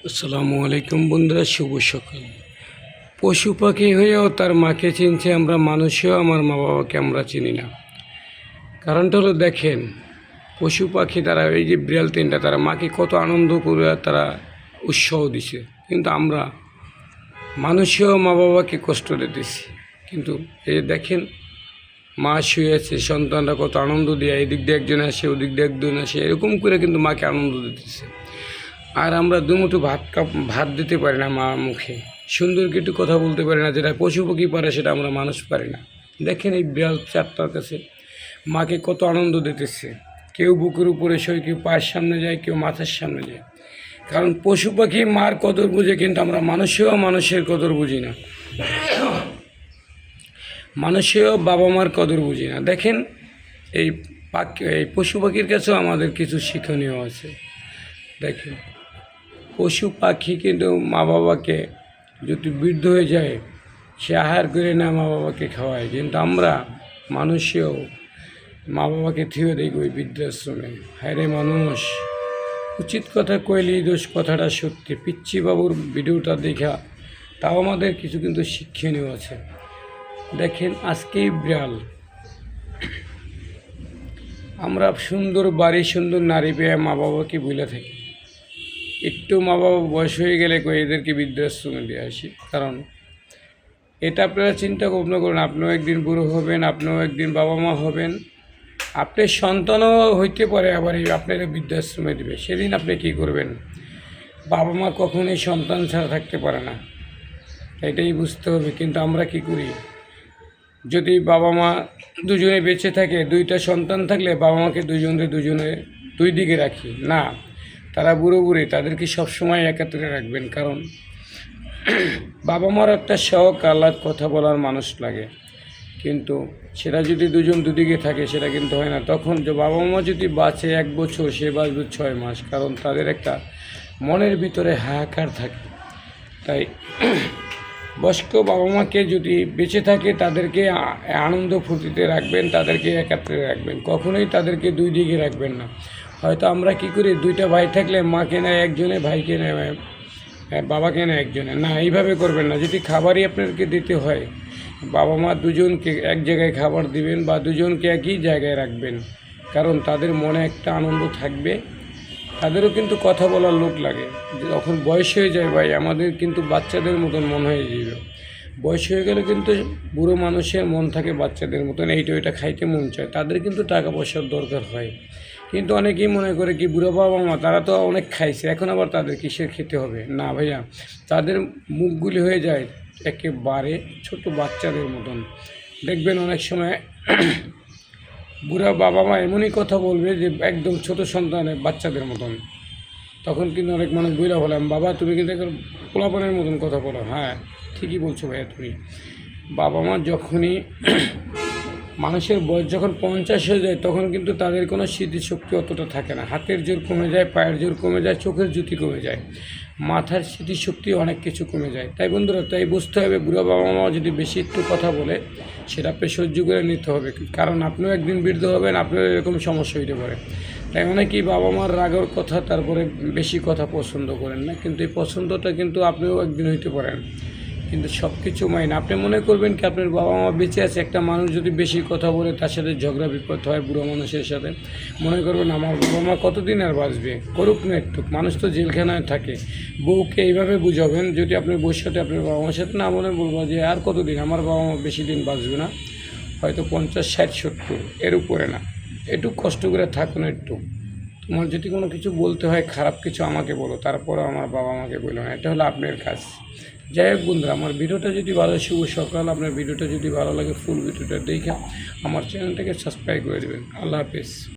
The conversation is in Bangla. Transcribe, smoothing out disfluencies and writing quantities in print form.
আসসালামু আলাইকুম বন্ধুরা, শুভ সকাল। পশু পাখি হয়েও তার মাকে চিনছে, আমরা মানুষেও আমার মা বাবাকে আমরা চিনি না। কারণটা হলো, দেখেন, পশু পাখি তারা এই যে বিড়াল তিনটা, তারা মাকে কত আনন্দ করে তারা উৎসাহ দিছে, কিন্তু আমরা মানুষেও মা বাবাকে কষ্ট দিতেছি। কিন্তু এই যে দেখেন, মা শুয়ে আছে, সন্তানরা কত আনন্দ দিয়ে এদিক দিয়ে একজন আসে, ওদিক দিয়ে একজন আসে, এরকম করে কিন্তু মাকে আনন্দ দিতেছে। আর আমরা দুমুঠো ভাত দিতে পারি না মা মুখে, সুন্দর কিছু কথা বলতে পারি না, যেটা পশু পাখি পারে সেটা আমরা মানুষ পারি না। দেখেন এই বিড়াল চারটার কাছে মাকে কত আনন্দ দিতেছে। কেউ বুকের উপরে শোয়, কেউ পায়ের সামনে যায়, কেউ মাথার সামনে যায়। কারণ পশু পাখি মার কদর বুঝে, কিন্তু আমরা মানুষেও মানুষের কদর বুঝি না, মানুষেও বাবা মার কদর বুঝি না। দেখেন এই পশু পাখির কাছেও আমাদের কিছু শিক্ষণীয় আছে। দেখেন, পশু পাখি কিন্তু মা বাবাকে যদি বৃদ্ধ হয়ে যায়, সে আহার করে না মা বাবাকে খাওয়ায়, কিন্তু আমরা মানুষেও মা বাবাকে থিয়ে দেখব ওই বৃদ্ধাশ্রমে। হায় রে মানুষ, উচিত কথা কইলি দোষ, কথাটা সত্যি। পিচ্ছি বাবুর ভিডিওটা দেখা তাও আমাদের কিছু কিন্তু শিক্ষণীয় আছে। দেখেন আজকেই বিড়াল, আমরা সুন্দর বাড়ি, সুন্দর নারী পেয়ে মা বাবাকে ভুলে থাকি। একটু মা বাবা বয়স হয়ে গেলে এদেরকে বৃদ্ধাশ্রমে দিয়ে আসি। কারণ এটা আপনারা চিন্তা ভাবনা করুন, আপনিও একদিন বুড়ো হবেন, আপনিও একদিন বাবা মা হবেন, আপনার সন্তানও হইতে পারে আবার আপনারা বৃদ্ধাশ্রমে দেবে। সেদিন আপনি কী করবেন? বাবা মা কখনোই সন্তান ছাড়া থাকতে পারে না, এটাই বুঝতে হবে। কিন্তু আমরা কি করি? যদি বাবা মা দুজনে বেঁচে থাকে, দুইটা সন্তান থাকলে বাবা মাকে দুজনে দুই দিকে রাখি না, তারা বুড়ো বুড়ি, তাদেরকে সবসময় একাত্রে রাখবেন। কারণ বাবা মার একটা শখ, আহ্লাদ, কথা বলার মানুষ লাগে, কিন্তু সেটা যদি দুজন দুদিকে থাকে সেটা কিন্তু হয় না। তখন যে বাবা মা যদি বাঁচে 1 বছর, সে বাঁচবে 6 মাস, কারণ তাদের একটা মনের ভিতরে হাহাকার থাকে। তাই বয়স্ক বাবা মাকে যদি বেঁচে থাকে, তাদেরকে আনন্দ ফুর্তিতে রাখবেন, তাদেরকে একাত্রে রাখবেন, কখনোই তাদেরকে দুই দিকে রাখবেন না। হয়তো আমরা কি করি, দুইটা ভাই থাকলে মাকে নেয় একজনে, ভাইকে নেয় বাবাকে নেয় একজনে, না, এইভাবে করবেন না। যদি খাবারই আপনাদেরকে দিতে হয়, বাবা মা দুজনকে এক জায়গায় খাবার দিবেন বা দুজনকে একই জায়গায় রাখবেন, কারণ তাদের মনে একটা আনন্দ থাকবে। তাদেরও কিন্তু কথা বলার লোক লাগে। যখন বয়স হয়ে যায় ভাই, আমাদের কিন্তু বাচ্চাদের মতন মন হয়ে যাবে। বয়স হয়ে গেলে কিন্তু বুড়ো মানুষের মন থাকে বাচ্চাদের মতন, এইটা ওইটা খাইতে মন চায়। তাদের কিন্তু টাকা পয়সার দরকার হয়, কিন্তু অনেকেই মনে করে কি বুড়ো বাবা মা তারা তো অনেক খাইছে, এখন আবার তাদের কিসের খেতে হবে? না ভাইয়া, তাদের মুখগুলি হয়ে যায় একেবারে ছোট বাচ্চাদের মতন। দেখবেন অনেক সময় বুড়া বাবা মা এমনই কথা বলবে যে একদম ছোট সন্তানের বাচ্চাদের মতন। তখন কিন্তু অনেক মানুষ বুঝা বললাম, বাবা তুমি কিন্তু এখন পোলাপানের মতন কথা বলো। হ্যাঁ, ঠিকই বলছো ভাইয়া তুমি। বাবা মা যখনই মানুষের বয়স যখন 50 হয়ে যায়, তখন কিন্তু তাদের কোনো স্মৃতিশক্তি অতটা থাকে না। হাতের জোর কমে যায়, পায়ের জোর কমে যায়, চোখের জ্যোতি কমে যায়, মাথার স্মৃতিশক্তি অনেক কিছু কমে যায়। তাই বন্ধুরা, তাই বুঝতে হবে, বুড়ো বাবা মা যদি বেশি একটু কথা বলে, সেটা আপনি সহ্য করে নিতে হবে। কারণ আপনিও একদিন বৃদ্ধ হবেন, আপনারও এরকম সমস্যা হইতে পারে। তাই অনেকেই বাবা মার রাগের কথা, তারপরে বেশি কথা পছন্দ করেন না, কিন্তু এই পছন্দটা কিন্তু আপনিও একদিন হইতে পারেন। কিন্তু সব কিছু মাইন আপনি মনে করবেন কি আপনার বাবা মা বেঁচে আছে। একটা মানুষ যদি বেশি কথা বলে, তার সাথে ঝগড়া বিপদ হয় বুড়ো মানুষের সাথে, মনে করবেন আমার বাবা মা কতদিন আর বাঁচবে, করুক না একটু। মানুষ তো জেলখানায় থাকে। বউকে এইভাবে বুঝাবেন, যদি আপনি বউর সাথে আপনার বাবা মার সাথে না বলে, বলবো যে আর কতদিন, আমার বাবা মা বেশি দিন বাঁচবে না, হয়তো 50, 60, 70, এর উপরে না। একটু কষ্ট করে থাকুন একটু। তোমার যদি কোনো কিছু বলতে হয়, খারাপ কিছু আমাকে বলো, তারপরেও আমার বাবা মাকে বলো না, এটা হলো আপনার কাজ। যাই হোক বন্ধুরা, আমার ভিডিওটা যদি ভালো, শুভ সকাল। আপনার ভিডিওটা যদি ভালো লাগে, ফুল ভিডিওটা দেখে আমার চ্যানেলটাকে সাবস্ক্রাইব করে দেবেন। আল্লাহ হাফেজ।